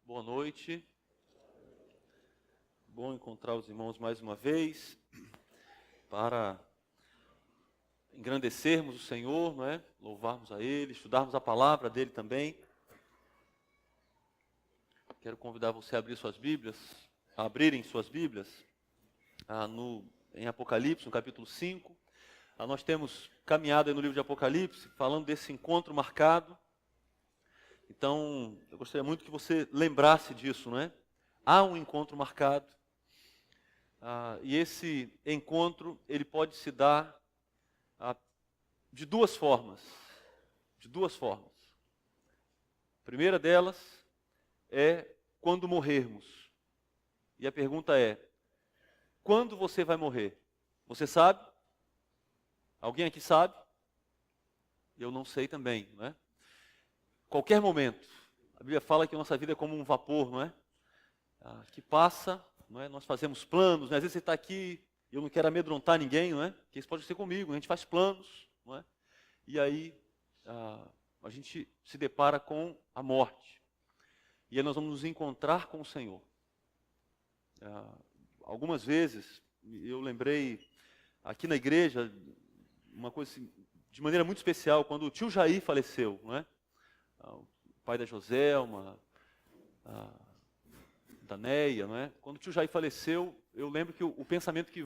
Boa noite. Bom encontrar os irmãos mais uma vez para engrandecermos o Senhor, não é? Louvarmos a Ele, estudarmos a palavra dele também. Quero convidar você a abrirem suas Bíblias em Apocalipse, no capítulo 5. Nós temos caminhado aí no livro de Apocalipse, falando desse encontro marcado. Então, eu gostaria muito que você lembrasse disso, não é? Há um encontro marcado. E esse encontro, ele pode se dar de duas formas. De duas formas. A primeira delas é quando morrermos. E a pergunta é, quando você vai morrer? Você sabe? Alguém aqui sabe? Eu não sei também, não é? Qualquer momento. A Bíblia fala que a nossa vida é como um vapor, não é? Que passa, não é? Nós fazemos planos, né? Às vezes você está aqui, eu não quero amedrontar ninguém, não é? Que isso pode ser comigo, a gente faz planos, não é? E aí a gente se depara com a morte. E aí nós vamos nos encontrar com o Senhor. Algumas vezes, eu lembrei aqui na igreja, uma coisa assim, de maneira muito especial, quando o tio Jair faleceu, não é? O pai da Joselma, da Neia, não é? Quando o tio Jair faleceu, eu lembro que o pensamento que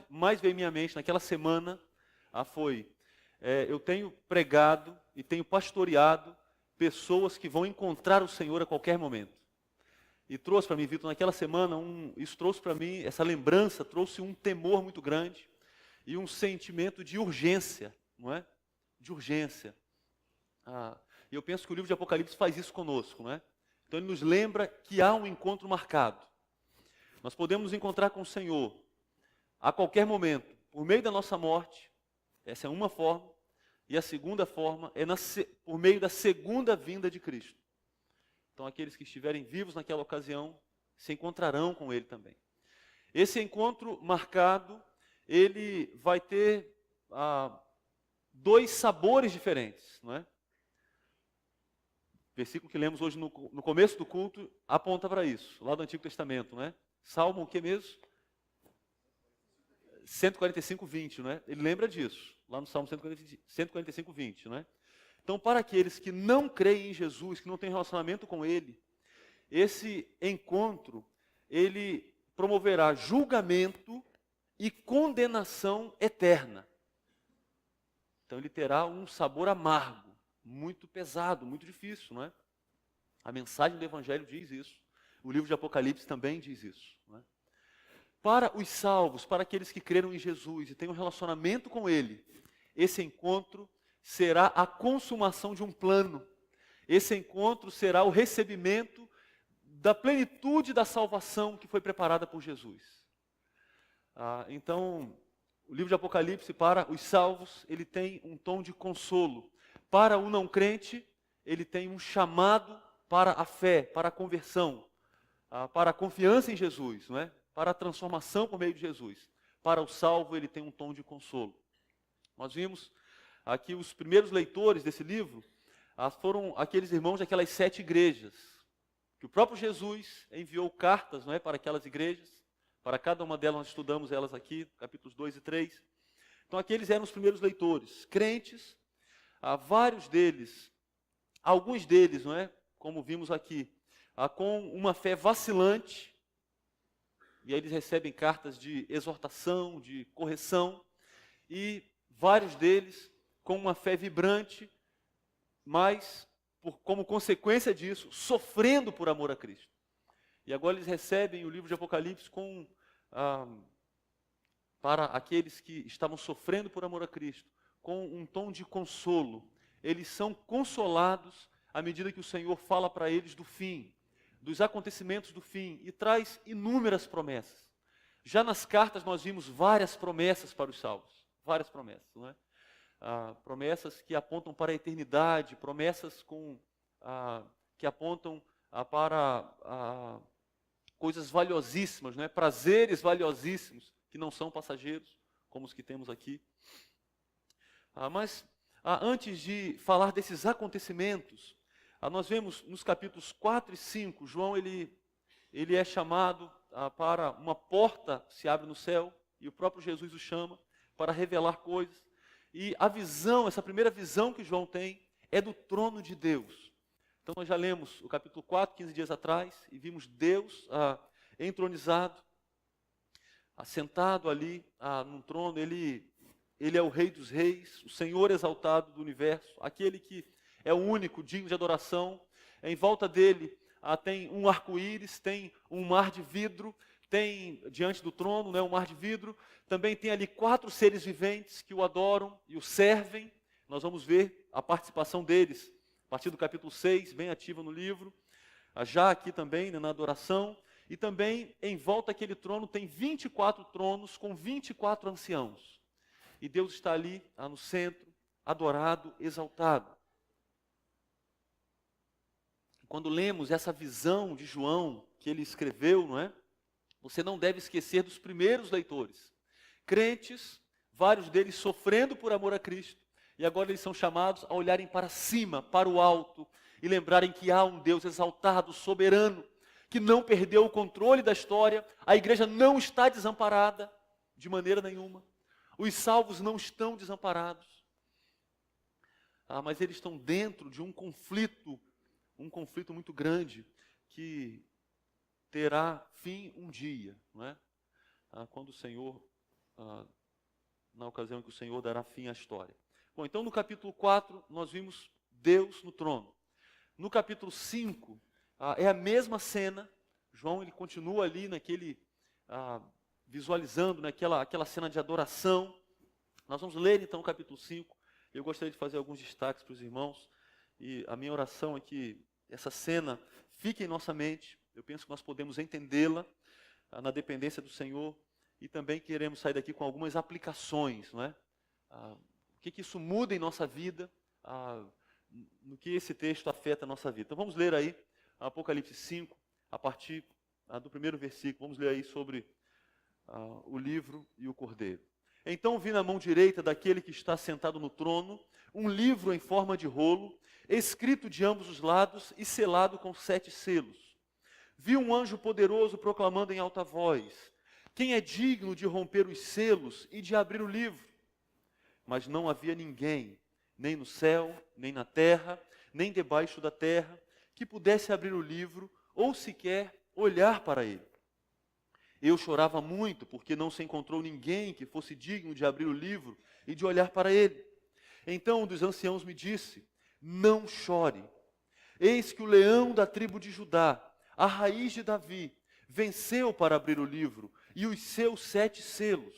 mais veio em minha mente naquela semana foi, eu tenho pregado e tenho pastoreado pessoas que vão encontrar o Senhor a qualquer momento. E trouxe para mim, Vitor, naquela semana, isso trouxe para mim, essa lembrança, trouxe um temor muito grande e um sentimento de urgência, não é? De urgência. E eu penso que o livro de Apocalipse faz isso conosco, não é? Então ele nos lembra que há um encontro marcado. Nós podemos nos encontrar com o Senhor a qualquer momento, por meio da nossa morte. Essa é uma forma. E a segunda forma é por meio da segunda vinda de Cristo. Então aqueles que estiverem vivos naquela ocasião se encontrarão com Ele também. Esse encontro marcado, ele vai ter dois sabores diferentes, não é? O versículo que lemos hoje no começo do culto aponta para isso, lá do Antigo Testamento, não é? Salmo o que mesmo? 145, 20, não é? Ele lembra disso, lá no Salmo 145, 20, não é? Então, para aqueles que não creem em Jesus, que não têm relacionamento com Ele, esse encontro, ele promoverá julgamento e condenação eterna. Então, ele terá um sabor amargo, muito pesado, muito difícil, não é? A mensagem do Evangelho diz isso. O livro de Apocalipse também diz isso, não é? Para os salvos, para aqueles que creram em Jesus e têm um relacionamento com Ele, esse encontro será a consumação de um plano. Esse encontro será o recebimento da plenitude da salvação que foi preparada por Jesus. Então, o livro de Apocalipse, para os salvos, ele tem um tom de consolo. Para o não crente, ele tem um chamado para a fé, para a conversão, para a confiança em Jesus, não é? Para a transformação por meio de Jesus. Para o salvo, ele tem um tom de consolo. Nós vimos aqui os primeiros leitores desse livro, foram aqueles irmãos daquelas 7 igrejas, que o próprio Jesus enviou cartas, não é, para aquelas igrejas. Para cada uma delas nós estudamos elas aqui, capítulos 2 e 3. Então aqueles eram os primeiros leitores, crentes. Vários deles, alguns deles, não é? Como vimos aqui, com uma fé vacilante, e aí eles recebem cartas de exortação, de correção, e vários deles com uma fé vibrante, mas, como consequência disso, sofrendo por amor a Cristo. E agora eles recebem o livro de Apocalipse para aqueles que estavam sofrendo por amor a Cristo, com um tom de consolo. Eles são consolados à medida que o Senhor fala para eles do fim, dos acontecimentos do fim, e traz inúmeras promessas. Já nas cartas nós vimos várias promessas para os salvos, várias promessas, não é? Promessas que apontam para a eternidade, promessas que apontam para coisas valiosíssimas, não é? Prazeres valiosíssimos, que não são passageiros, como os que temos aqui. Mas antes de falar desses acontecimentos, Nós vemos nos capítulos 4 e 5, João ele é chamado para uma porta se abre no céu, e o próprio Jesus o chama para revelar coisas. E a visão, essa primeira visão que João tem, é do trono de Deus. Então nós já lemos o capítulo 4, 15 dias atrás, e vimos Deus entronizado, assentado ali num trono. Ele é o Rei dos Reis, o Senhor exaltado do universo, aquele que é o único digno de adoração. Em volta dele tem um arco-íris, tem um mar de vidro, tem diante do trono, né, um mar de vidro. Também tem ali 4 seres viventes que o adoram e o servem. Nós vamos ver a participação deles a partir do capítulo 6, bem ativa no livro. Já aqui também, né, na adoração. E também em volta daquele trono tem 24 tronos com 24 anciãos. E Deus está ali no centro, adorado, exaltado. Quando lemos essa visão de João que ele escreveu, não é? Você não deve esquecer dos primeiros leitores. Crentes, vários deles sofrendo por amor a Cristo, e agora eles são chamados a olharem para cima, para o alto, e lembrarem que há um Deus exaltado, soberano, que não perdeu o controle da história. A igreja não está desamparada de maneira nenhuma. Os salvos não estão desamparados. Mas eles estão dentro de um conflito muito grande, que terá fim um dia, não é? Quando o Senhor, na ocasião em que o Senhor dará fim à história. Bom, então no capítulo 4 nós vimos Deus no trono. No capítulo 5 é a mesma cena. João ele continua ali naquele, visualizando aquela cena de adoração. Nós vamos ler então o capítulo 5. Eu gostaria de fazer alguns destaques para os irmãos. E a minha oração é que essa cena fique em nossa mente. Eu penso que nós podemos entendê-la na dependência do Senhor. E também queremos sair daqui com algumas aplicações, não é? O que isso muda em nossa vida, no que esse texto afeta a nossa vida. Então vamos ler aí Apocalipse 5, a partir do primeiro versículo. Vamos ler aí sobre o livro e o cordeiro. Então vi na mão direita daquele que está sentado no trono um livro em forma de rolo, escrito de ambos os lados e selado com 7 selos. Vi um anjo poderoso proclamando em alta voz: quem é digno de romper os selos e de abrir o livro? Mas não havia ninguém, nem no céu, nem na terra, nem debaixo da terra, que pudesse abrir o livro ou sequer olhar para ele. Eu chorava muito, porque não se encontrou ninguém que fosse digno de abrir o livro e de olhar para ele. Então um dos anciãos me disse: não chore. Eis que o leão da tribo de Judá, a raiz de Davi, venceu para abrir o livro e os seus 7 selos.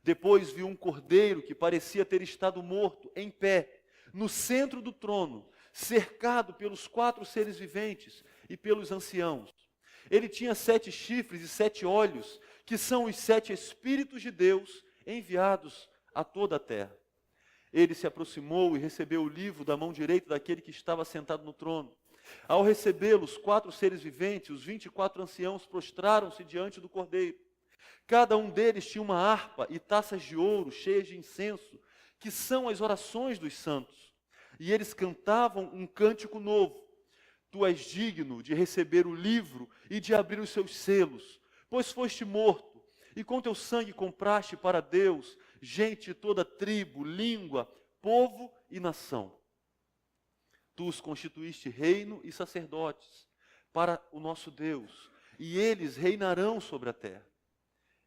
Depois vi um cordeiro que parecia ter estado morto, em pé, no centro do trono, cercado pelos 4 seres viventes e pelos anciãos. Ele tinha 7 chifres e 7 olhos, que são os 7 Espíritos de Deus enviados a toda a terra. Ele se aproximou e recebeu o livro da mão direita daquele que estava sentado no trono. Ao recebê-lo, os 4 seres viventes, os 24 anciãos, prostraram-se diante do cordeiro. Cada um deles tinha uma harpa e taças de ouro cheias de incenso, que são as orações dos santos. E eles cantavam um cântico novo. Tu és digno de receber o livro e de abrir os seus selos, pois foste morto, e com teu sangue compraste para Deus gente de toda tribo, língua, povo e nação. Tu os constituíste reino e sacerdotes para o nosso Deus, e eles reinarão sobre a terra.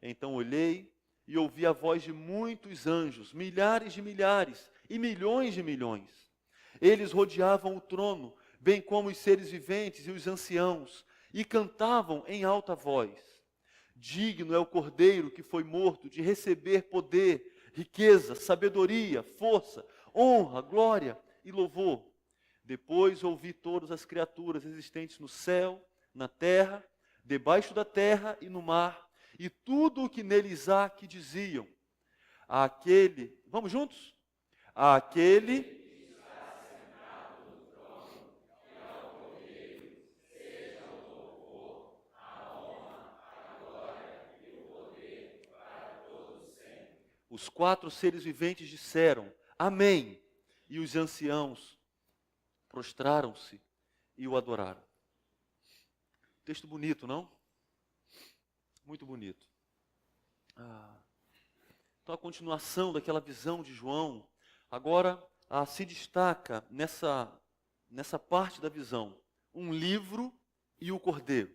Então olhei e ouvi a voz de muitos anjos, milhares de milhares e milhões de milhões. Eles rodeavam o trono, bem como os seres viventes e os anciãos, e cantavam em alta voz: digno é o cordeiro que foi morto de receber poder, riqueza, sabedoria, força, honra, glória e louvor. Depois ouvi todas as criaturas existentes no céu, na terra, debaixo da terra e no mar, e tudo o que neles há, que diziam: àquele, vamos juntos? Àquele Os 4 seres viventes disseram: amém. E os anciãos prostraram-se e o adoraram. Texto bonito, não? Muito bonito. Então a continuação daquela visão de João, agora se destaca nessa parte da visão, um livro e o cordeiro.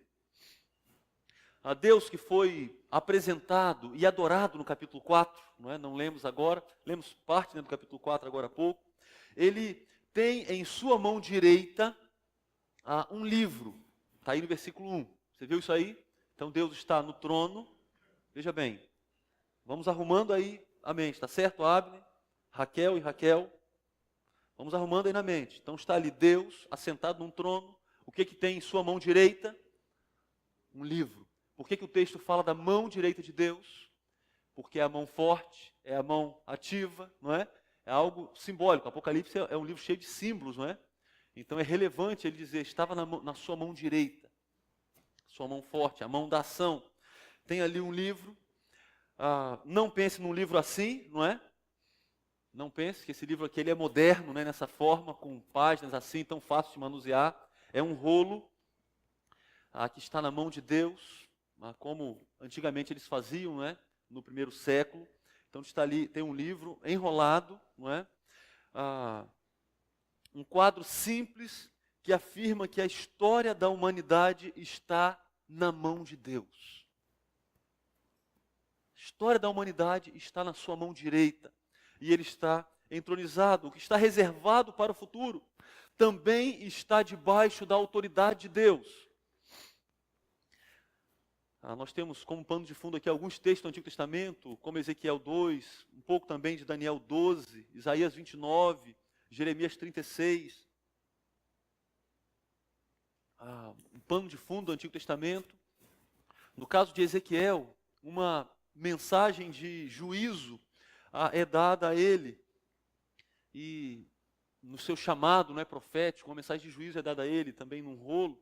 A Deus que foi apresentado e adorado no capítulo 4, não lemos agora, lemos parte do capítulo 4 agora há pouco. Ele tem em sua mão direita um livro, está aí no versículo 1. Você viu isso aí? Então Deus está no trono. Veja bem, vamos arrumando aí a mente, tá certo, Abner, Raquel e Raquel? Vamos arrumando aí na mente. Então está ali Deus assentado num trono. O que tem em sua mão direita? Um livro. Por que o texto fala da mão direita de Deus? Porque é a mão forte, é a mão ativa, não é? É algo simbólico. Apocalipse é um livro cheio de símbolos, não é? Então é relevante ele dizer, estava na sua mão direita, sua mão forte, a mão da ação. Tem ali um livro. Não pense num livro assim, não é? Não pense que esse livro aqui ele é moderno, né, nessa forma, com páginas assim, tão fácil de manusear. É um rolo que está na mão de Deus, como antigamente eles faziam, não é? No primeiro século. Então está ali, tem um livro enrolado, não é? Um quadro simples que afirma que a história da humanidade está na mão de Deus. A história da humanidade está na sua mão direita. E ele está entronizado. O que está reservado para o futuro também está debaixo da autoridade de Deus. Nós temos como pano de fundo aqui alguns textos do Antigo Testamento, como Ezequiel 2, um pouco também de Daniel 12, Isaías 29, Jeremias 36. Um pano de fundo do Antigo Testamento. No caso de Ezequiel, uma mensagem de juízo é dada a ele. E no seu chamado, profético, uma mensagem de juízo é dada a ele, também num rolo.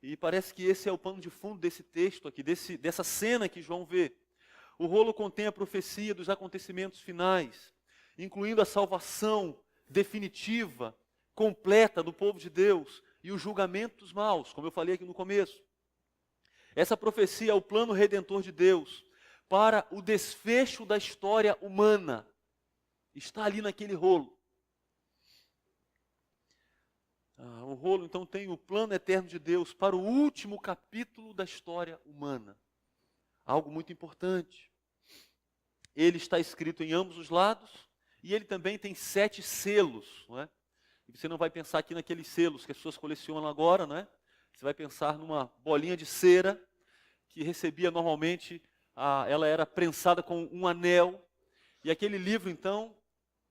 E parece que esse é o pano de fundo desse texto aqui, dessa cena que João vê. O rolo contém a profecia dos acontecimentos finais, incluindo a salvação definitiva, completa do povo de Deus e o julgamento dos maus, como eu falei aqui no começo. Essa profecia é o plano redentor de Deus para o desfecho da história humana. Está ali naquele rolo. O rolo, então, tem o plano eterno de Deus para o último capítulo da história humana. Algo muito importante. Ele está escrito em ambos os lados e ele também tem 7 selos, não é? E você não vai pensar aqui naqueles selos que as pessoas colecionam agora, não é? Você vai pensar numa bolinha de cera que recebia normalmente, ela era prensada com um anel. E aquele livro, então,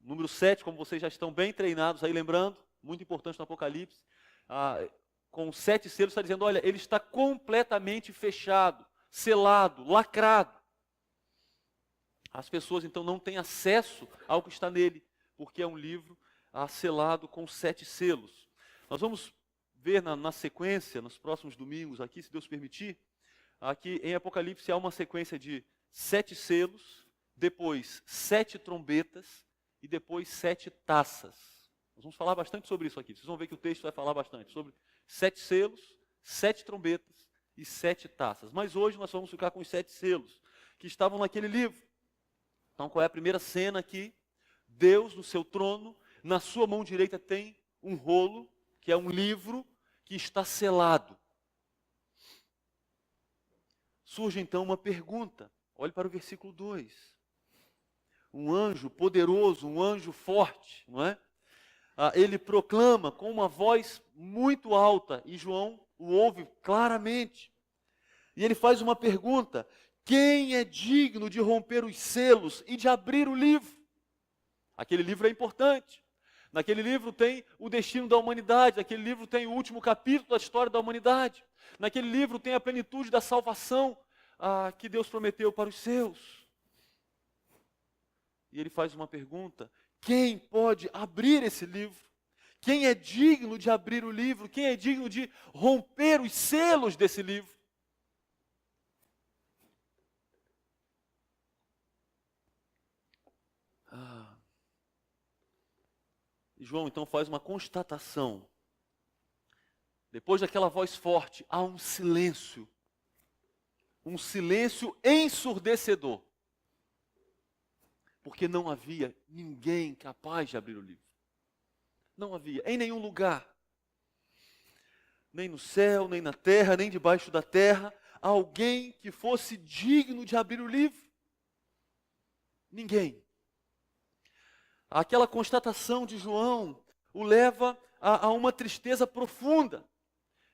número 7, como vocês já estão bem treinados aí, lembrando, muito importante no Apocalipse, com 7 selos, está dizendo, olha, ele está completamente fechado, selado, lacrado. As pessoas, então, não têm acesso ao que está nele, porque é um livro selado com 7 selos. Nós vamos ver na sequência, nos próximos domingos aqui, se Deus permitir, aqui em Apocalipse há uma sequência de 7 selos, depois 7 trombetas e depois 7 taças. Nós vamos falar bastante sobre isso aqui. Vocês vão ver que o texto vai falar bastante sobre 7 selos, 7 trombetas e 7 taças. Mas hoje nós vamos ficar com os 7 selos que estavam naquele livro. Então qual é a primeira cena aqui? Deus no seu trono, na sua mão direita tem um rolo, que é um livro que está selado. Surge então uma pergunta. Olhe para o versículo 2. Um anjo poderoso, um anjo forte, não é? Ele proclama com uma voz muito alta, e João o ouve claramente. E ele faz uma pergunta: quem é digno de romper os selos e de abrir o livro? Aquele livro é importante. Naquele livro tem o destino da humanidade, naquele livro tem o último capítulo da história da humanidade. Naquele livro tem a plenitude da salvação que Deus prometeu para os seus. E ele faz uma pergunta: quem pode abrir esse livro? Quem é digno de abrir o livro? Quem é digno de romper os selos desse livro? E João então faz uma constatação. Depois daquela voz forte, há um silêncio ensurdecedor, porque não havia ninguém capaz de abrir o livro. Não havia, em nenhum lugar, nem no céu, nem na terra, nem debaixo da terra, alguém que fosse digno de abrir o livro. Ninguém. Aquela constatação de João o leva a uma tristeza profunda.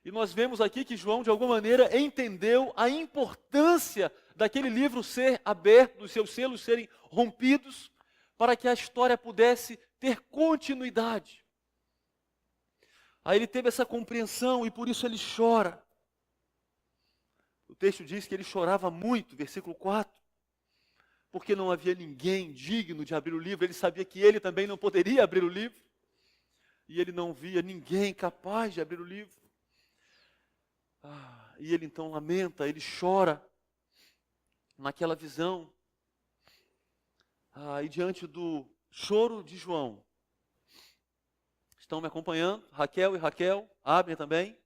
E nós vemos aqui que João, de alguma maneira, entendeu a importância daquele livro ser aberto, dos seus selos serem rompidos, para que a história pudesse ter continuidade. Aí ele teve essa compreensão e por isso ele chora. O texto diz que ele chorava muito, versículo 4, porque não havia ninguém digno de abrir o livro. Ele sabia que ele também não poderia abrir o livro. E ele não via ninguém capaz de abrir o livro. E ele então lamenta, ele chora naquela visão. E diante do choro de João, estão me acompanhando? Raquel e Raquel, Abner também.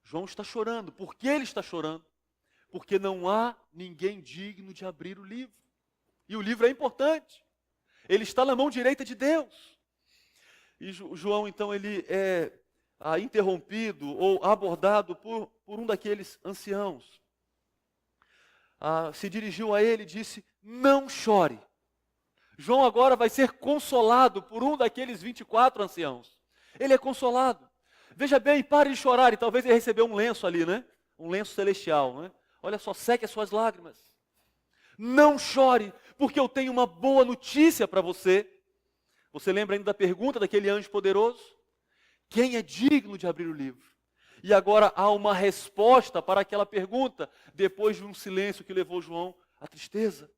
João está chorando. Por que ele está chorando? Porque não há ninguém digno de abrir o livro. E o livro é importante. Ele está na mão direita de Deus. E João, então, ele é interrompido ou abordado por um daqueles anciãos. Se dirigiu a ele e disse: não chore. João agora vai ser consolado por um daqueles 24 anciãos. Ele é consolado. Veja bem, pare de chorar. E talvez ele recebeu um lenço ali, né? Um lenço celestial, né? Olha só, seque as suas lágrimas. Não chore, porque eu tenho uma boa notícia para você. Você lembra ainda da pergunta daquele anjo poderoso? Quem é digno de abrir o livro? E agora há uma resposta para aquela pergunta, depois de um silêncio que levou João à tristeza.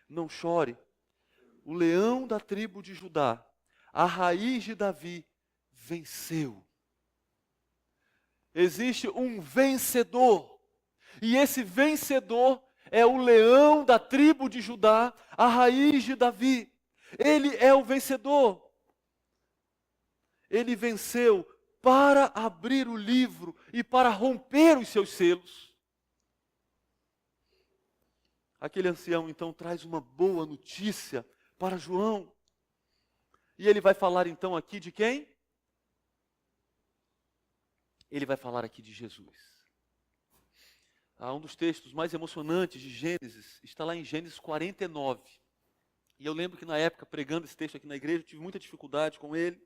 Não chore. O leão da tribo de Judá, a raiz de Davi, venceu. Existe um vencedor. E esse vencedor é o leão da tribo de Judá, a raiz de Davi. Ele é o vencedor. Ele venceu para abrir o livro e para romper os seus selos. Aquele ancião então traz uma boa notícia para João. E ele vai falar então aqui de quem? Ele vai falar aqui de Jesus. Um dos textos mais emocionantes de Gênesis está lá em Gênesis 49. E eu lembro que na época, pregando esse texto aqui na igreja, eu tive muita dificuldade com ele.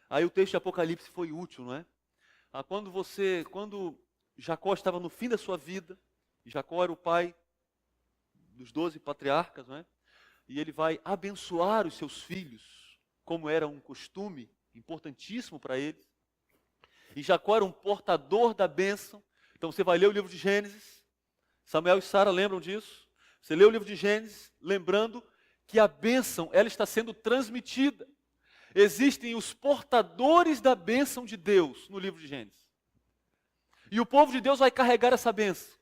Aí o texto de Apocalipse foi útil, não é? Quando Jacó estava no fim da sua vida, e Jacó era o pai dos 12 patriarcas, não é? E ele vai abençoar os seus filhos, como era um costume importantíssimo para ele. E Jacó era um portador da bênção. Então você vai ler o livro de Gênesis, Samuel e Sara lembram disso. Você lê o livro de Gênesis, lembrando que a bênção, ela está sendo transmitida. Existem os portadores da bênção de Deus no livro de Gênesis. E o povo de Deus vai carregar essa bênção.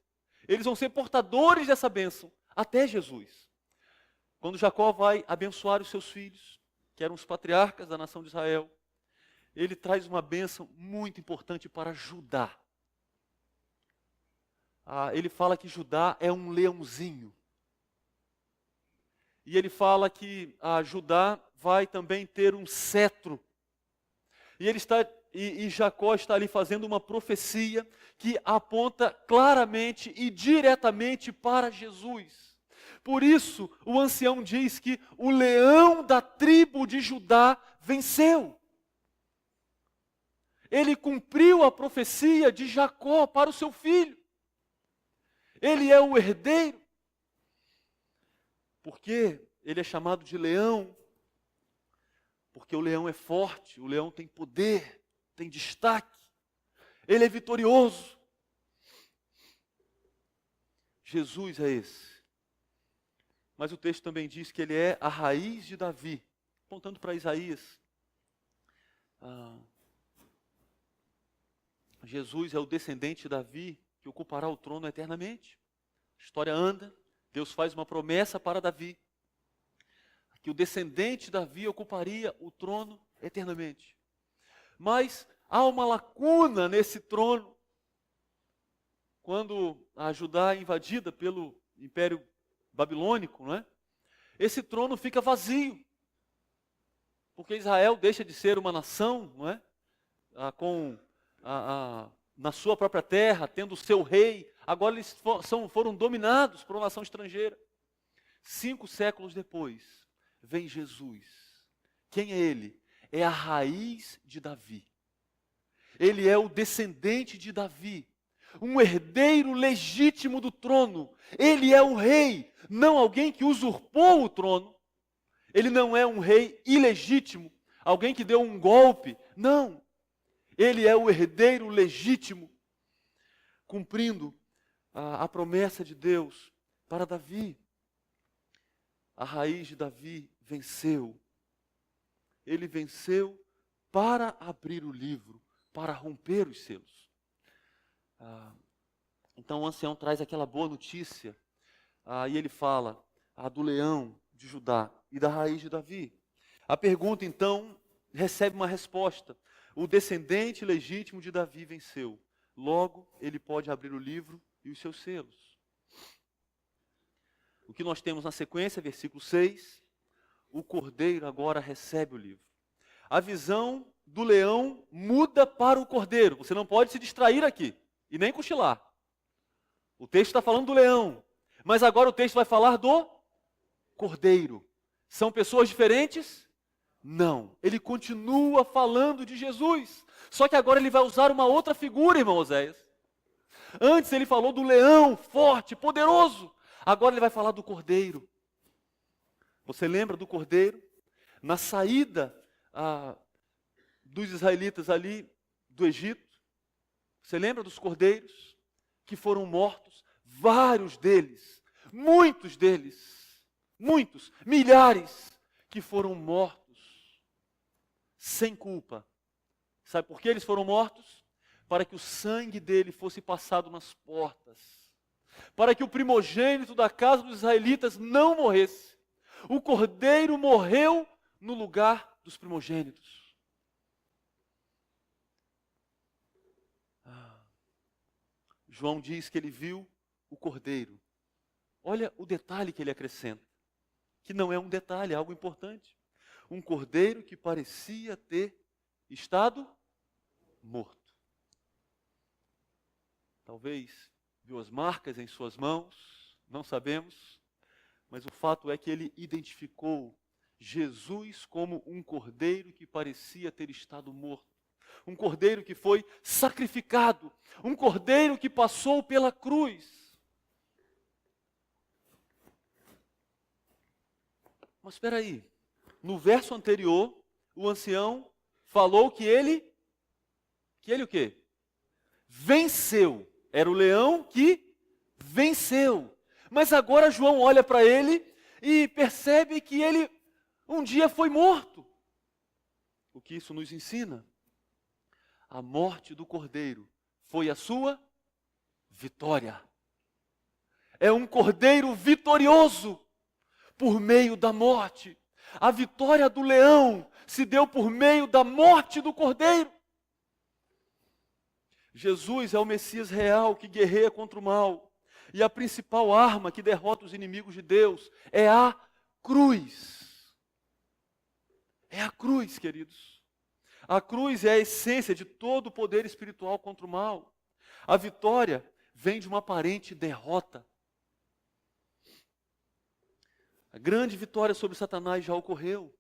Eles vão ser portadores dessa bênção até Jesus. Quando Jacó vai abençoar os seus filhos, que eram os patriarcas da nação de Israel, ele traz uma bênção muito importante para Judá. Ele fala que Judá é um leãozinho. E ele fala que Judá vai também ter um cetro. E Jacó está ali fazendo uma profecia que aponta claramente e diretamente para Jesus. Por isso, o ancião diz que o leão da tribo de Judá venceu. Ele cumpriu a profecia de Jacó para o seu filho. Ele é o herdeiro. Por quê? Ele é chamado de leão, porque o leão é forte, o leão tem poder, tem destaque, ele é vitorioso. Jesus é esse. Mas o texto também diz que ele é a raiz de Davi, apontando para Isaías. Jesus é o descendente de Davi, que ocupará o trono eternamente. A história anda, Deus faz uma promessa para Davi, que o descendente de Davi ocuparia o trono eternamente. Mas há uma lacuna nesse trono. Quando a Judá é invadida pelo Império Babilônico, não é? Esse trono fica vazio. Porque Israel deixa de ser uma nação, não é? Na sua própria terra, tendo o seu rei. Agora eles foram dominados por uma nação estrangeira. 5 séculos depois, vem Jesus. Quem é ele? É a raiz de Davi. Ele é o descendente de Davi, um herdeiro legítimo do trono. Ele é o rei, não alguém que usurpou o trono. Ele não é um rei ilegítimo, alguém que deu um golpe. Não. Ele é o herdeiro legítimo, cumprindo a promessa de Deus para Davi. A raiz de Davi venceu. Ele venceu para abrir o livro, para romper os selos. Então o ancião traz aquela boa notícia, e ele fala do leão de Judá e da raiz de Davi. A pergunta então recebe uma resposta. O descendente legítimo de Davi venceu. Logo, ele pode abrir o livro e os seus selos. O que nós temos na sequência, versículo 6, o cordeiro agora recebe o livro. A visão do leão muda para o cordeiro. Você não pode se distrair aqui e nem cochilar. O texto está falando do leão, mas agora o texto vai falar do cordeiro. São pessoas diferentes? Não. Ele continua falando de Jesus. Só que agora ele vai usar uma outra figura, irmão Oséias. Antes ele falou do leão forte, poderoso. Agora ele vai falar do cordeiro. Você lembra do cordeiro? Na saída dos israelitas ali do Egito. Você lembra dos cordeiros que foram mortos? Vários deles, muitos deles, muitos, milhares que foram mortos sem culpa. Sabe por que eles foram mortos? Para que o sangue dele fosse passado nas portas. Para que o primogênito da casa dos israelitas não morresse. O cordeiro morreu no lugar dos primogênitos. João diz que ele viu o cordeiro. Olha o detalhe que ele acrescenta, que não é um detalhe, é algo importante. Um cordeiro que parecia ter estado morto. Talvez viu as marcas em suas mãos, não sabemos, mas o fato é que ele identificou Jesus como um cordeiro que parecia ter estado morto. Um cordeiro que foi sacrificado, um cordeiro que passou pela cruz. Mas espera aí, no verso anterior, o ancião falou que ele o quê? Venceu. Era o leão que venceu. Mas agora João olha para ele e percebe que ele um dia foi morto. O que isso nos ensina? A morte do cordeiro foi a sua vitória. É um cordeiro vitorioso por meio da morte. A vitória do leão se deu por meio da morte do cordeiro. Jesus é o Messias real que guerreia contra o mal. E a principal arma que derrota os inimigos de Deus é a cruz. É a cruz, queridos. A cruz é a essência de todo o poder espiritual contra o mal. A vitória vem de uma aparente derrota. A grande vitória sobre Satanás já ocorreu.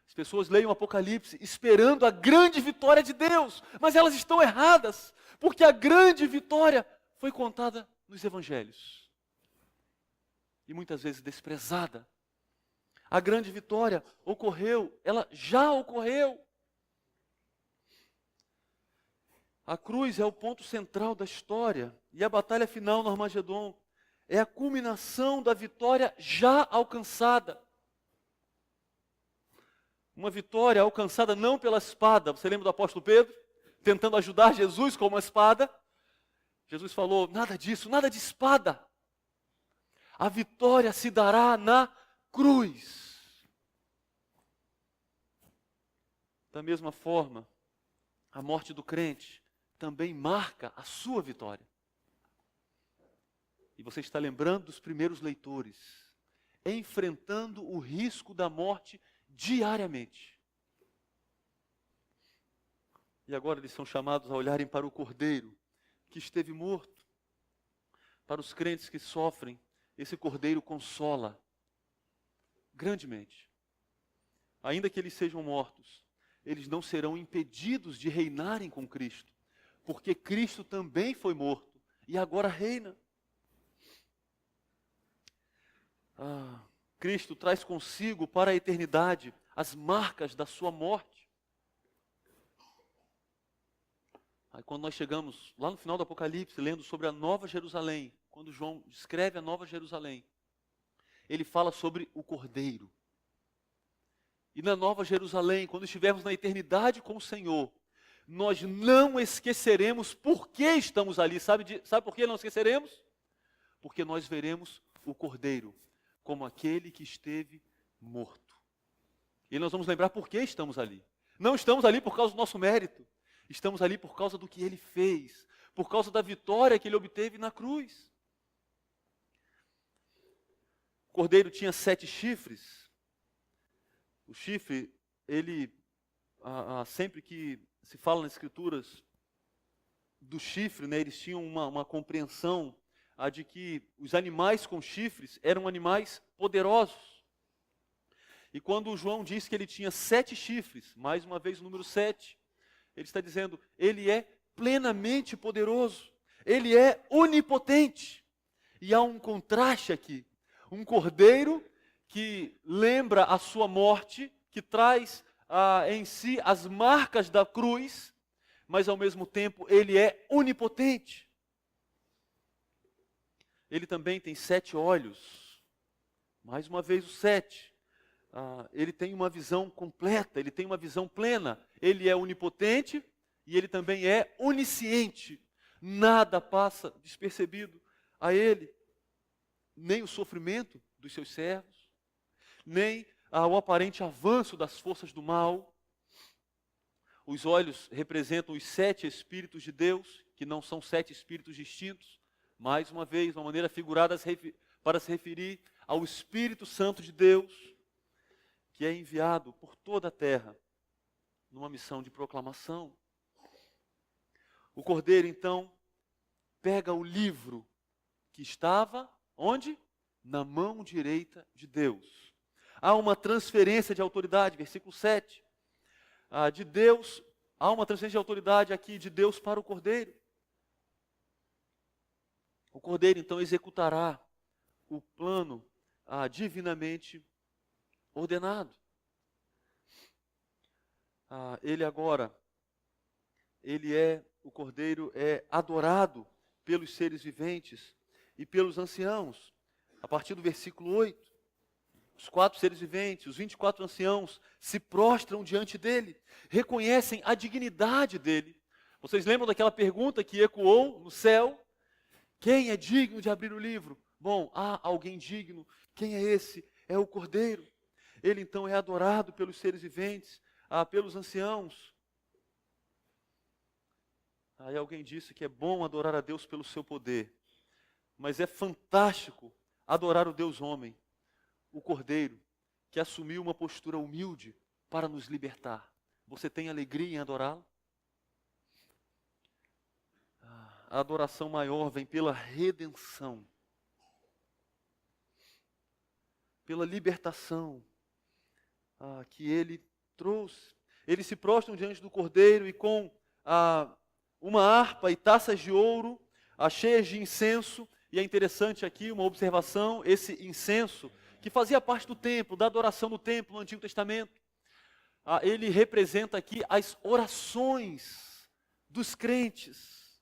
As pessoas leem o Apocalipse esperando a grande vitória de Deus, mas elas estão erradas, porque a grande vitória foi contada nos evangelhos. E muitas vezes desprezada. A grande vitória ocorreu, ela já ocorreu. A cruz é o ponto central da história, e a batalha final no Armagedon é a culminação da vitória já alcançada. Uma vitória alcançada não pela espada. Você lembra do apóstolo Pedro? Tentando ajudar Jesus com uma espada. Jesus falou, nada disso, nada de espada. A vitória se dará na cruz. Da mesma forma, a morte do crente também marca a sua vitória. E você está lembrando dos primeiros leitores, enfrentando o risco da morte diariamente. E agora eles são chamados a olharem para o Cordeiro, que esteve morto. Para os crentes que sofrem, esse Cordeiro consola grandemente. Ainda que eles sejam mortos, eles não serão impedidos de reinarem com Cristo, porque Cristo também foi morto e agora reina. Cristo traz consigo para a eternidade as marcas da sua morte. Aí quando nós chegamos lá no final do Apocalipse, lendo sobre a Nova Jerusalém, quando João descreve a Nova Jerusalém, ele fala sobre o Cordeiro. E na Nova Jerusalém, quando estivermos na eternidade com o Senhor, nós não esqueceremos por que estamos ali. Sabe por que não esqueceremos? Porque nós veremos o Cordeiro como aquele que esteve morto. E nós vamos lembrar por que estamos ali. Não estamos ali por causa do nosso mérito. Estamos ali por causa do que Ele fez, por causa da vitória que Ele obteve na cruz. O cordeiro tinha 7 chifres. O chifre, ele, sempre que se fala nas Escrituras do chifre, né, eles tinham uma compreensão de que os animais com chifres eram animais poderosos. E quando João diz que ele tinha 7 chifres, mais uma vez o número 7, ele está dizendo, ele é plenamente poderoso, ele é onipotente. E há um contraste aqui, um cordeiro que lembra a sua morte, que traz em si as marcas da cruz, mas ao mesmo tempo ele é onipotente. Ele também tem 7 olhos, mais uma vez o 7. Ele tem uma visão completa, ele tem uma visão plena. Ele é onipotente e ele também é onisciente. Nada passa despercebido a ele. Nem o sofrimento dos seus servos, nem o aparente avanço das forças do mal. Os olhos representam os 7 Espíritos de Deus, que não são 7 Espíritos distintos. Mais uma vez, uma maneira figurada para se referir ao Espírito Santo de Deus, que é enviado por toda a terra, numa missão de proclamação. O Cordeiro, então, pega o livro que estava, onde? Na mão direita de Deus. Há uma transferência de autoridade, versículo 7. De Deus, há uma transferência de autoridade aqui de Deus para o Cordeiro. O Cordeiro, então, executará o plano divinamente ordenado. O Cordeiro é adorado pelos seres viventes e pelos anciãos. A partir do versículo 8, os 4 seres viventes, os 24 anciãos, se prostram diante dele, reconhecem a dignidade dele. Vocês lembram daquela pergunta que ecoou no céu? Quem é digno de abrir o livro? Bom, há alguém digno. Quem é esse? É o Cordeiro. Ele então é adorado pelos seres viventes, pelos anciãos. Aí alguém disse que é bom adorar a Deus pelo seu poder, mas é fantástico adorar o Deus homem, o Cordeiro, que assumiu uma postura humilde para nos libertar. Você tem alegria em adorá-lo? A adoração maior vem pela redenção, pela libertação que ele trouxe. Eles se prostram diante do Cordeiro e com uma harpa e taças de ouro cheias de incenso. E é interessante aqui uma observação, esse incenso que fazia parte do templo, da adoração do templo no Antigo Testamento. Ele representa aqui as orações dos crentes,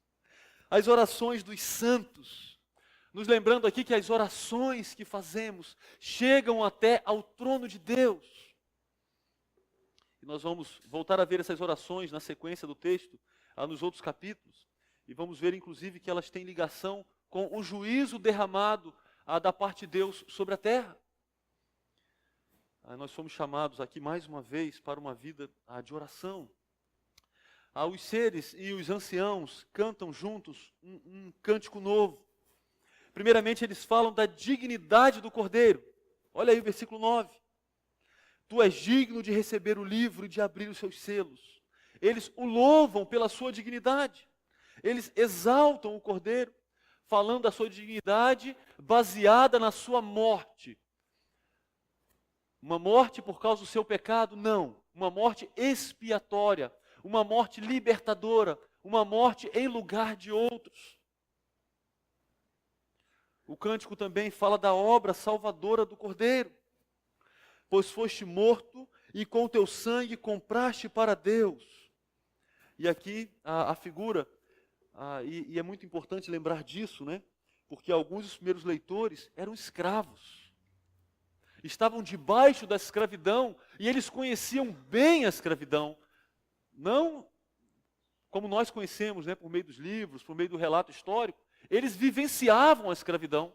as orações dos santos, nos lembrando aqui que as orações que fazemos chegam até ao trono de Deus. E nós vamos voltar a ver essas orações na sequência do texto, nos outros capítulos, e vamos ver inclusive que elas têm ligação com o juízo derramado da parte de Deus sobre a terra. nós somos chamados aqui mais uma vez para uma vida de oração. Os seres e os anciãos cantam juntos um cântico novo. Primeiramente, eles falam da dignidade do Cordeiro. Olha aí o versículo 9. Tu és digno de receber o livro e de abrir os seus selos. Eles o louvam pela sua dignidade. Eles exaltam o Cordeiro, falando da sua dignidade baseada na sua morte. Uma morte por causa do seu pecado? Não. Uma morte expiatória, uma morte libertadora, uma morte em lugar de outros. O cântico também fala da obra salvadora do Cordeiro. Pois foste morto e com teu sangue compraste para Deus. E aqui a figura, e é muito importante lembrar disso, né? Porque alguns dos primeiros leitores eram escravos. Estavam debaixo da escravidão e eles conheciam bem a escravidão. Não como nós conhecemos, né, por meio dos livros, por meio do relato histórico. Eles vivenciavam a escravidão.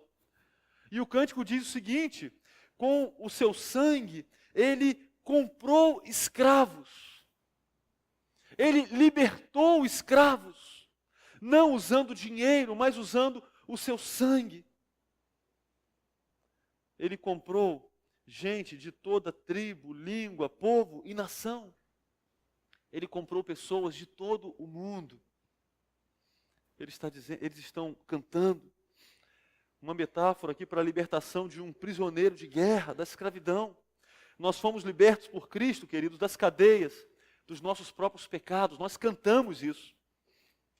E o cântico diz o seguinte: com o seu sangue, ele comprou escravos. Ele libertou escravos. Não usando dinheiro, mas usando o seu sangue. Ele comprou gente de toda tribo, língua, povo e nação. Ele comprou pessoas de todo o mundo. Eles estão cantando uma metáfora aqui para a libertação de um prisioneiro de guerra, da escravidão. Nós fomos libertos por Cristo, queridos, das cadeias, dos nossos próprios pecados. Nós cantamos isso.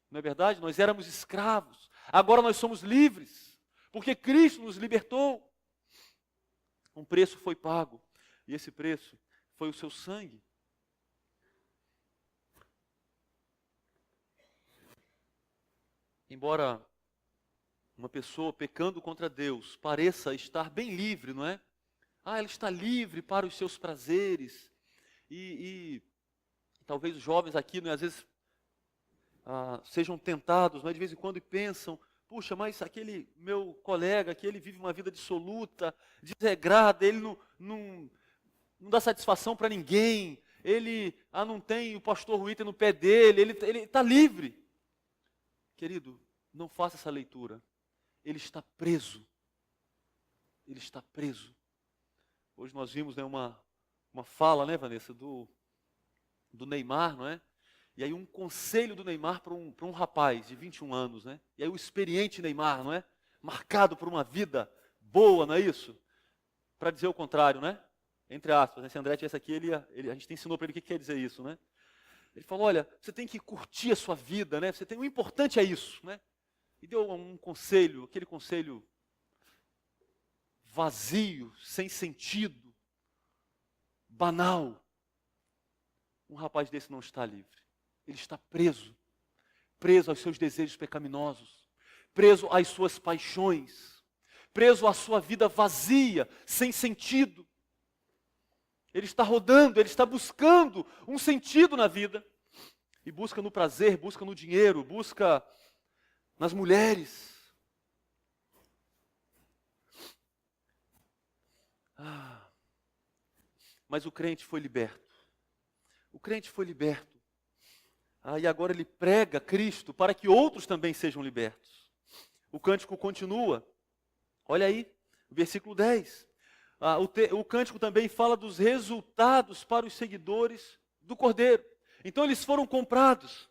Não é verdade? Nós éramos escravos. Agora nós somos livres, porque Cristo nos libertou. Um preço foi pago, e esse preço foi o seu sangue. Embora uma pessoa pecando contra Deus pareça estar bem livre, não é? Ela está livre para os seus prazeres. E talvez os jovens aqui, às vezes, sejam tentados, de vez em quando, e pensam: puxa, mas aquele meu colega, que ele vive uma vida dissoluta, desregrada, ele não dá satisfação para ninguém, ele não tem o pastor Ruiter no pé dele, ele está livre. Querido, não faça essa leitura. Ele está preso. Ele está preso. Hoje nós vimos, né, uma fala, né, Vanessa, do Neymar, não é? E aí um conselho do Neymar para um rapaz de 21 anos, né? E aí o experiente Neymar, não é? Marcado por uma vida boa, não é isso? Para dizer o contrário, né? Entre aspas, né? Se André tivesse aqui, a gente ensinou para ele o que quer dizer isso, né? Ele falou: olha, você tem que curtir a sua vida, né? O importante é isso, né? E deu um conselho, aquele conselho vazio, sem sentido, banal. Um rapaz desse não está livre. Ele está preso. Preso aos seus desejos pecaminosos. Preso às suas paixões. Preso à sua vida vazia, sem sentido. Ele está rodando, ele está buscando um sentido na vida. E busca no prazer, busca no dinheiro, busca nas mulheres. Mas o crente foi liberto. O crente foi liberto. E agora ele prega Cristo para que outros também sejam libertos. O cântico continua. Olha aí, versículo 10. O cântico também fala dos resultados para os seguidores do Cordeiro. Então eles foram comprados.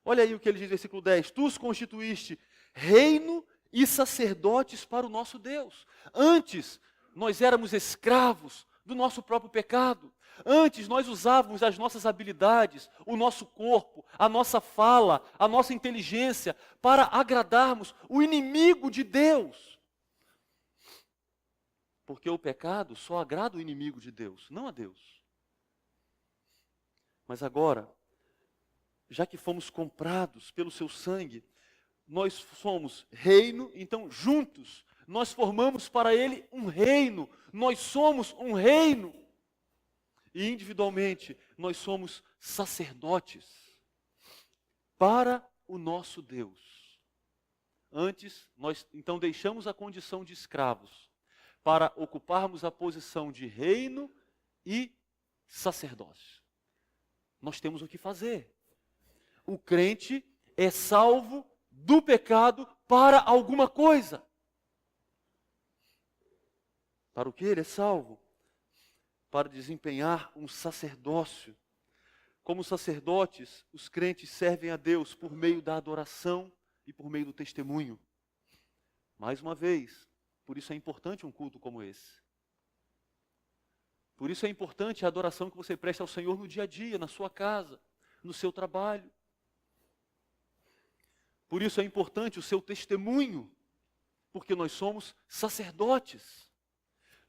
Olha aí o que ele diz no versículo 10. Tu os constituíste reino e sacerdotes para o nosso Deus. Antes nós éramos escravos do nosso próprio pecado. Antes nós usávamos as nossas habilidades, o nosso corpo, a nossa fala, a nossa inteligência para agradarmos o inimigo de Deus. Porque o pecado só agrada o inimigo de Deus, não a Deus. Mas agora, já que fomos comprados pelo seu sangue, nós somos reino, então juntos nós formamos para ele um reino. Nós somos um reino. E individualmente nós somos sacerdotes para o nosso Deus. Antes, nós então deixamos a condição de escravos para ocuparmos a posição de reino e sacerdócio. Nós temos o que fazer. O crente é salvo do pecado para alguma coisa. Para o que ele é salvo? Para desempenhar um sacerdócio. Como sacerdotes, os crentes servem a Deus por meio da adoração e por meio do testemunho. Mais uma vez, por isso é importante um culto como esse. Por isso é importante a adoração que você presta ao Senhor no dia a dia, na sua casa, no seu trabalho. Por isso é importante o seu testemunho, porque nós somos sacerdotes.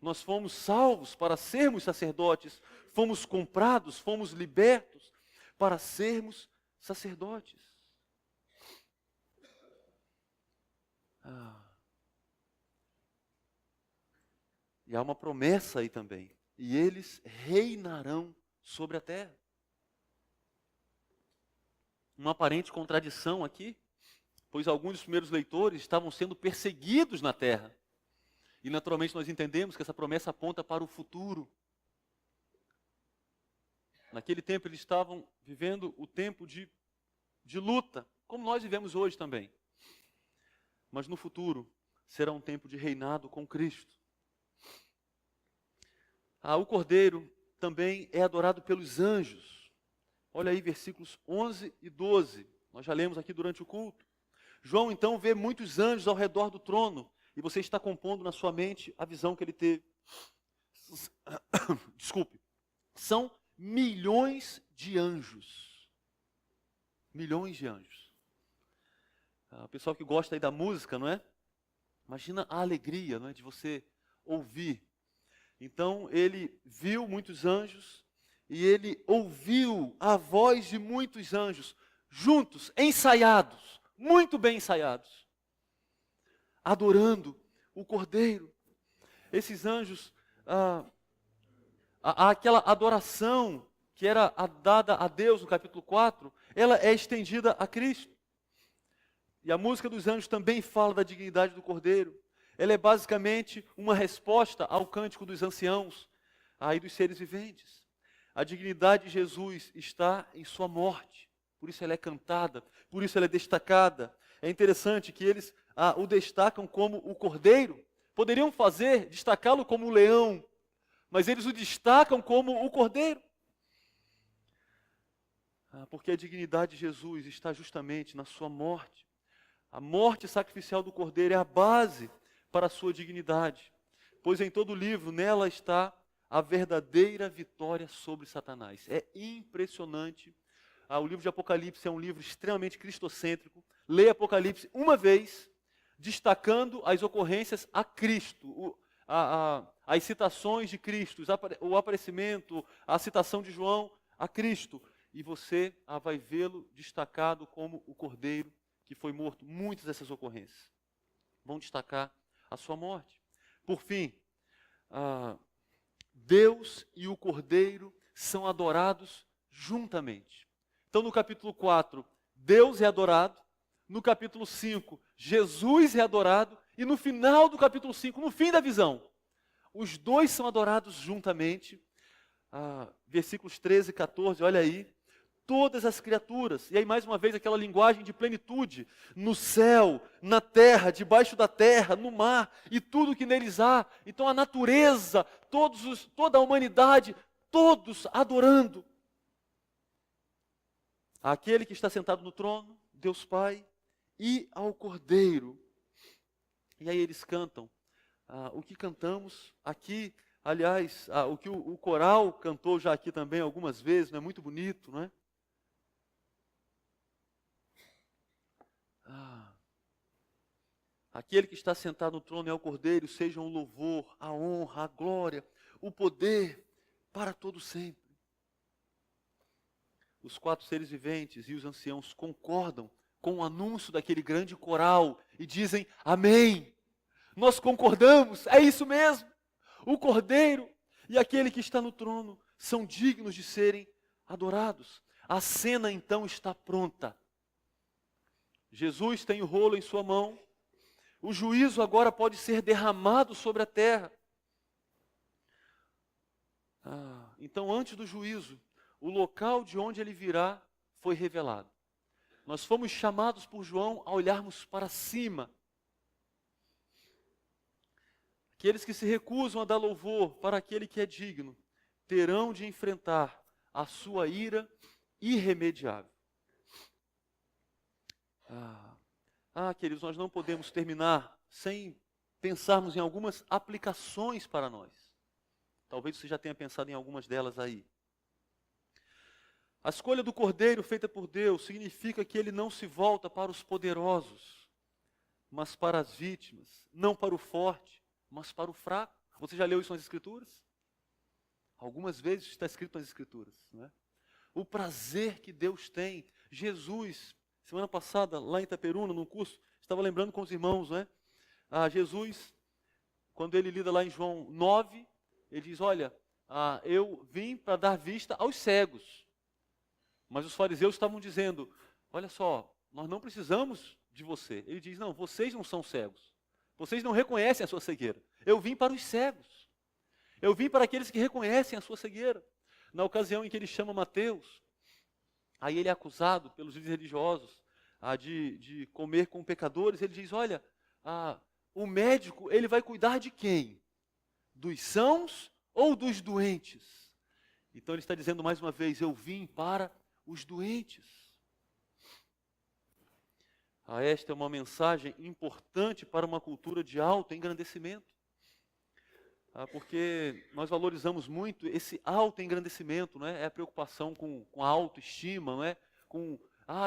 Nós fomos salvos para sermos sacerdotes, fomos comprados, fomos libertos para sermos sacerdotes. E há uma promessa aí também. E eles reinarão sobre a terra. Uma aparente contradição aqui, pois alguns dos primeiros leitores estavam sendo perseguidos na terra. E naturalmente nós entendemos que essa promessa aponta para o futuro. Naquele tempo eles estavam vivendo o tempo de luta, como nós vivemos hoje também. Mas no futuro será um tempo de reinado com Cristo. O Cordeiro também é adorado pelos anjos. Olha aí versículos 11 e 12. Nós já lemos aqui durante o culto. João então vê muitos anjos ao redor do trono. E você está compondo na sua mente a visão que ele teve. Desculpe. São milhões de anjos. Milhões de anjos. O pessoal que gosta aí da música, não é? Imagina a alegria, não é, de você ouvir. Então ele viu muitos anjos e ele ouviu a voz de muitos anjos, juntos, ensaiados, muito bem ensaiados, adorando o Cordeiro. Esses anjos, aquela adoração que era dada a Deus no capítulo 4, ela é estendida a Cristo. E a música dos anjos também fala da dignidade do Cordeiro. Ela é basicamente uma resposta ao cântico dos anciãos e dos seres viventes. A dignidade de Jesus está em sua morte. Por isso ela é cantada, por isso ela é destacada. É interessante que eles o destacam como o Cordeiro. Poderiam destacá-lo como o leão, mas eles o destacam como o Cordeiro. Porque a dignidade de Jesus está justamente na sua morte. A morte sacrificial do Cordeiro é a base para a sua dignidade, pois em todo o livro, nela está a verdadeira vitória sobre Satanás. É impressionante. O livro de Apocalipse é um livro extremamente cristocêntrico. Leia Apocalipse uma vez, destacando as ocorrências a Cristo, as citações de Cristo, o aparecimento, a citação de João a Cristo, e você vai vê-lo destacado como o Cordeiro que foi morto. Muitas dessas ocorrências vão destacar a sua morte. Por fim, Deus e o Cordeiro são adorados juntamente. Então, no capítulo 4, Deus é adorado. No capítulo 5, Jesus é adorado. E no final do capítulo 5, no fim da visão, os dois são adorados juntamente. Versículos 13 e 14, olha aí. Todas as criaturas, e aí mais uma vez aquela linguagem de plenitude, no céu, na terra, debaixo da terra, no mar, e tudo que neles há. Então a natureza, toda a humanidade, todos adorando àquele que está sentado no trono, Deus Pai, e ao Cordeiro. E aí eles cantam o que cantamos aqui, aliás, o que o coral cantou já aqui também algumas vezes, não é muito bonito, não é? Aquele que está sentado no trono é o Cordeiro, sejam o louvor, a honra, a glória, o poder para todo sempre. Os 4 seres viventes e os anciãos concordam com o anúncio daquele grande coral e dizem: amém. Nós concordamos, é isso mesmo. O Cordeiro e aquele que está no trono são dignos de serem adorados. A cena então está pronta. Jesus tem o rolo em sua mão. O juízo agora pode ser derramado sobre a terra. então, antes do juízo, o local de onde ele virá foi revelado. Nós fomos chamados por João a olharmos para cima. Aqueles que se recusam a dar louvor para aquele que é digno, terão de enfrentar a sua ira irremediável. Queridos, nós não podemos terminar sem pensarmos em algumas aplicações para nós. Talvez você já tenha pensado em algumas delas aí. A escolha do cordeiro feita por Deus significa que ele não se volta para os poderosos, mas para as vítimas, não para o forte, mas para o fraco. Você já leu isso nas Escrituras? Algumas vezes está escrito nas Escrituras, não é? O prazer que Deus tem. Jesus, semana passada, lá em Itaperuna, num curso, estava lembrando com os irmãos, não é? Jesus, quando ele lida lá em João 9, ele diz, olha, eu vim para dar vista aos cegos. Mas os fariseus estavam dizendo, olha só, nós não precisamos de você. Ele diz, não, vocês não são cegos. Vocês não reconhecem a sua cegueira. Eu vim para os cegos. Eu vim para aqueles que reconhecem a sua cegueira. Na ocasião em que ele chama Mateus, aí ele é acusado pelos líderes religiosos de comer com pecadores. Ele diz, olha, o médico, ele vai cuidar de quem? Dos sãos ou dos doentes? Então ele está dizendo mais uma vez, eu vim para os doentes. Esta é uma mensagem importante para uma cultura de autoengrandecimento. Porque nós valorizamos muito esse autoengrandecimento, não é? É a preocupação com a autoestima, não é?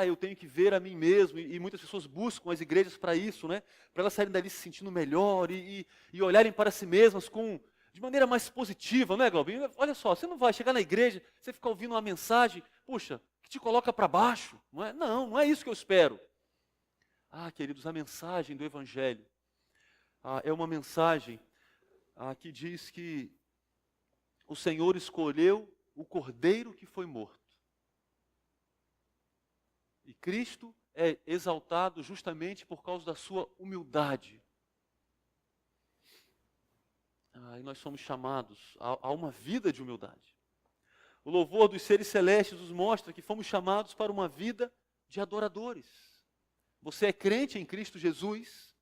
Eu tenho que ver a mim mesmo, e muitas pessoas buscam as igrejas para isso, né? Para elas saírem dali se sentindo melhor e olharem para si mesmas de maneira mais positiva, não é, Glaubinho? Olha só, você não vai chegar na igreja, você ficar ouvindo uma mensagem, puxa, que te coloca para baixo, não é? Não é isso que eu espero. Queridos, a mensagem do Evangelho é uma mensagem que diz que o Senhor escolheu o cordeiro que foi morto. E Cristo é exaltado justamente por causa da sua humildade. E nós somos chamados a uma vida de humildade. O louvor dos seres celestes nos mostra que fomos chamados para uma vida de adoradores. Você é crente em Cristo Jesus,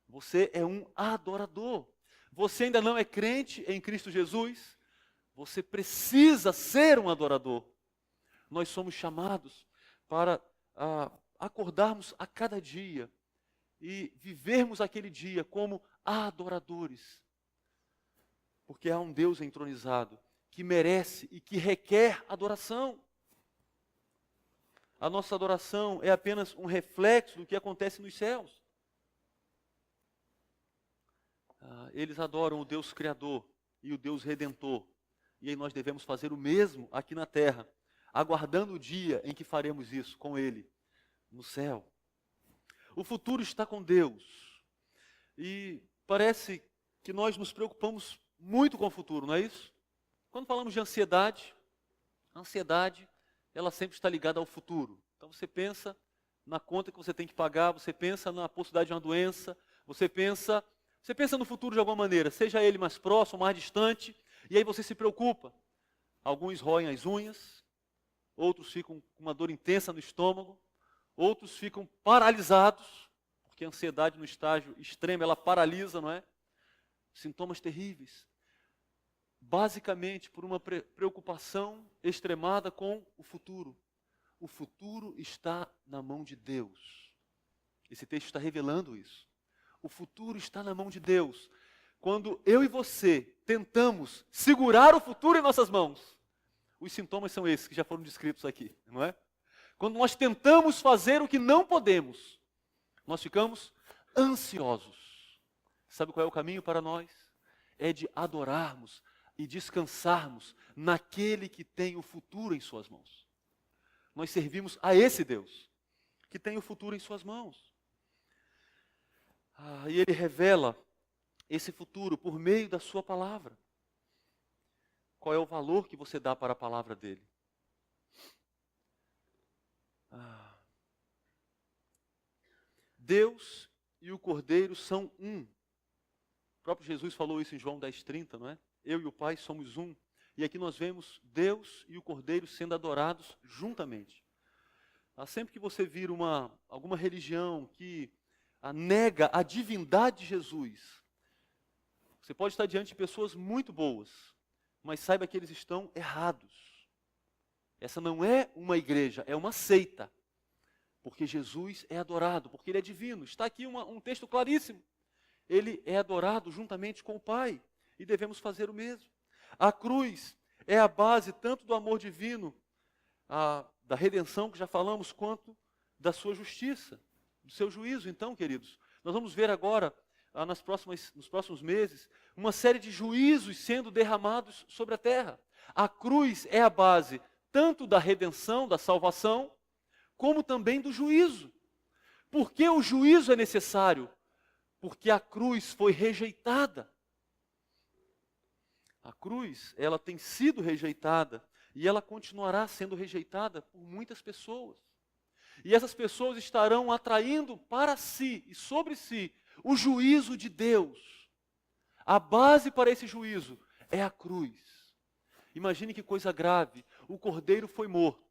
você é um adorador. Você ainda não é crente em Cristo Jesus, você precisa ser um adorador. Nós somos chamados para acordarmos a cada dia e vivermos aquele dia como adoradores. Porque há um Deus entronizado que merece e que requer adoração. A nossa adoração é apenas um reflexo do que acontece nos céus. Eles adoram o Deus Criador e o Deus Redentor. E aí nós devemos fazer o mesmo aqui na terra, aguardando o dia em que faremos isso com Ele, no céu. O futuro está com Deus. E parece que nós nos preocupamos muito com o futuro, não é isso? Quando falamos de ansiedade, a ansiedade, ela sempre está ligada ao futuro. Então você pensa na conta que você tem que pagar, você pensa na possibilidade de uma doença, você pensa no futuro de alguma maneira, seja ele mais próximo, mais distante, e aí você se preocupa. Alguns roem as unhas, outros ficam com uma dor intensa no estômago, outros ficam paralisados, porque a ansiedade no estágio extremo, ela paralisa, não é? Sintomas terríveis. Basicamente por uma preocupação extremada com o futuro. O futuro está na mão de Deus. Esse texto está revelando isso. O futuro está na mão de Deus. Quando eu e você tentamos segurar o futuro em nossas mãos, os sintomas são esses que já foram descritos aqui, não é? Quando nós tentamos fazer o que não podemos, nós ficamos ansiosos. Sabe qual é o caminho para nós? É de adorarmos e descansarmos naquele que tem o futuro em suas mãos. Nós servimos a esse Deus, que tem o futuro em suas mãos. E Ele revela esse futuro por meio da sua palavra. Qual é o valor que você dá para a palavra dEle? Deus e o Cordeiro são um. O próprio Jesus falou isso em João 10,30, não é? Eu e o Pai somos um. E aqui nós vemos Deus e o Cordeiro sendo adorados juntamente. Sempre que você vir alguma religião que nega a divindade de Jesus, você pode estar diante de pessoas muito boas, mas saiba que eles estão errados. Essa não é uma igreja, é uma seita. Porque Jesus é adorado, porque Ele é divino. Está aqui um texto claríssimo. Ele é adorado juntamente com o Pai, e devemos fazer o mesmo. A cruz é a base tanto do amor divino, da redenção que já falamos, quanto da sua justiça, do seu juízo. Então, queridos, nós vamos ver agora, nos próximos meses, uma série de juízos sendo derramados sobre a terra. A cruz é a base tanto da redenção, da salvação, como também do juízo. Por que o juízo é necessário? Porque a cruz foi rejeitada. A cruz, ela tem sido rejeitada e ela continuará sendo rejeitada por muitas pessoas. E essas pessoas estarão atraindo para si e sobre si o juízo de Deus. A base para esse juízo é a cruz. Imagine que coisa grave. O Cordeiro foi morto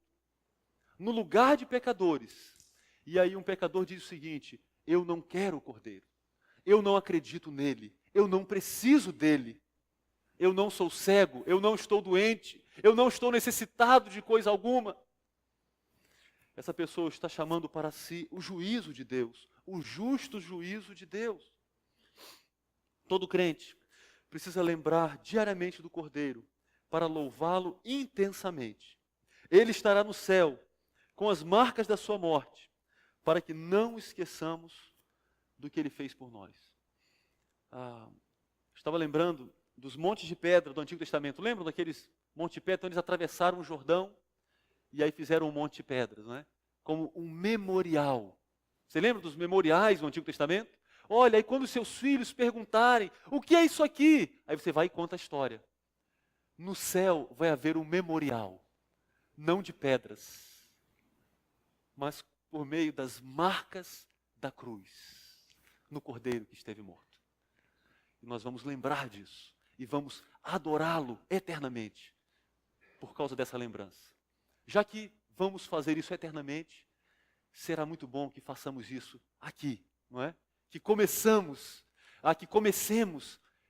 no lugar de pecadores. E aí um pecador diz o seguinte: eu não quero o Cordeiro. Eu não acredito nele. Eu não preciso dele. Eu não sou cego. Eu não estou doente. Eu não estou necessitado de coisa alguma. Essa pessoa está chamando para si o juízo de Deus, o justo juízo de Deus. Todo crente precisa lembrar diariamente do Cordeiro para louvá-lo intensamente. Ele estará no céu com as marcas da sua morte, para que não esqueçamos do que Ele fez por nós. Estava lembrando dos montes de pedra do Antigo Testamento. Lembram daqueles montes de pedra? Então eles atravessaram o Jordão e aí fizeram um monte de pedras, não é? Como um memorial. Você lembra dos memoriais do Antigo Testamento? Olha, aí quando seus filhos perguntarem, o que é isso aqui? Aí você vai e conta a história. No céu vai haver um memorial, não de pedras, mas por meio das marcas da cruz, no Cordeiro que esteve morto. E nós vamos lembrar disso e vamos adorá-lo eternamente por causa dessa lembrança. Já que vamos fazer isso eternamente, será muito bom que façamos isso aqui, não é? Que comecemos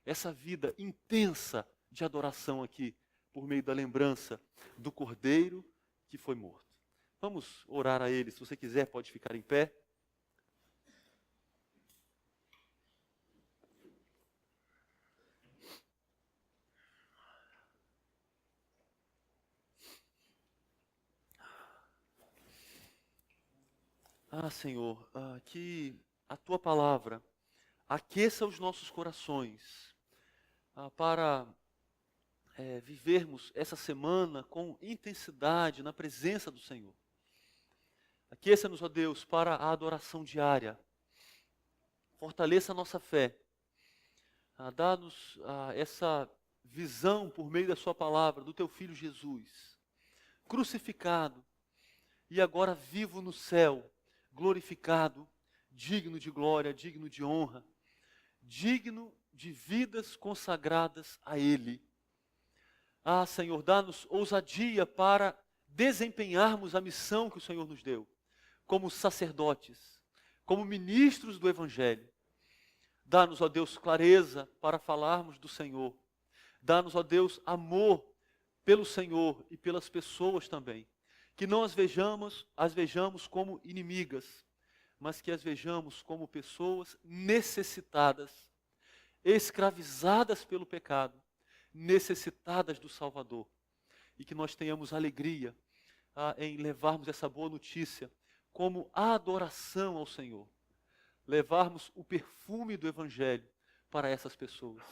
essa vida intensa de adoração aqui, por meio da lembrança do Cordeiro que foi morto. Vamos orar a Ele. Se você quiser, pode ficar em pé. Senhor, que a Tua palavra aqueça os nossos corações para vivermos essa semana com intensidade na presença do Senhor. Aqueça-nos, ó Deus, para a adoração diária. Fortaleça a nossa fé. Dá-nos essa visão por meio da Sua palavra, do Teu Filho Jesus, crucificado e agora vivo no céu, glorificado, digno de glória, digno de honra, digno de vidas consagradas a Ele. Senhor, dá-nos ousadia para desempenharmos a missão que o Senhor nos deu, como sacerdotes, como ministros do Evangelho. Dá-nos, ó Deus, clareza para falarmos do Senhor. Dá-nos, ó Deus, amor pelo Senhor e pelas pessoas também. Que não as vejamos como inimigas, mas que as vejamos como pessoas necessitadas, escravizadas pelo pecado, necessitadas do Salvador. E que nós tenhamos alegria em levarmos essa boa notícia como adoração ao Senhor. Levarmos o perfume do Evangelho para essas pessoas.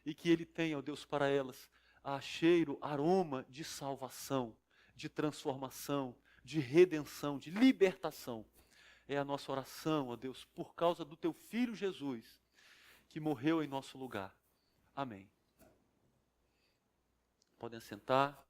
E que Ele tenha, ó Deus, para elas, cheiro, aroma de salvação, de transformação, de redenção, de libertação. É a nossa oração, ó Deus, por causa do Teu Filho Jesus, que morreu em nosso lugar. Amém. Podem sentar.